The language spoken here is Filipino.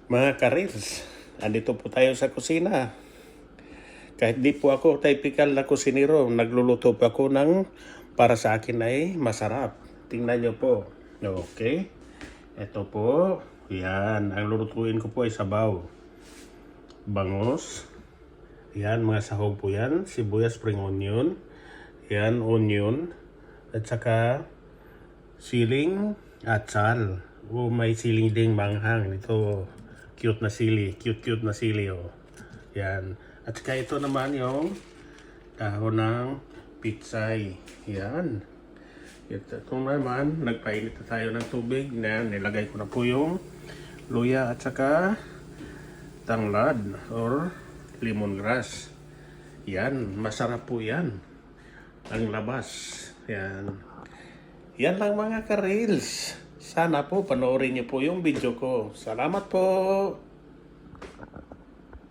Mga karils, andito po tayo sa kusina. Kahit di po ako typical na kusinero, nagluluto po ako ng para sa akin ay masarap. Tingnan nyo po. Okay. Ito po. Yan. Ang lulutuin ko po ay sabaw. Bangus. Yan. Mga sahog po yan. Sibuyas, spring onion. Yan. Onion. At saka siling at sal. May siling ding manghang. Ito. Cute na sili, oh. Yan. At saka ito naman yung dahon ng pitsay. Yan. Ito naman, nagpainit na tayo ng tubig. Yan, nilagay ko na po yung luya at saka tanglad or lemongrass. Yan, masarap po yan. Ang labas. Yan. Yan lang mga ka-reels. Sana po panoorin niyo po yung video ko. Salamat po!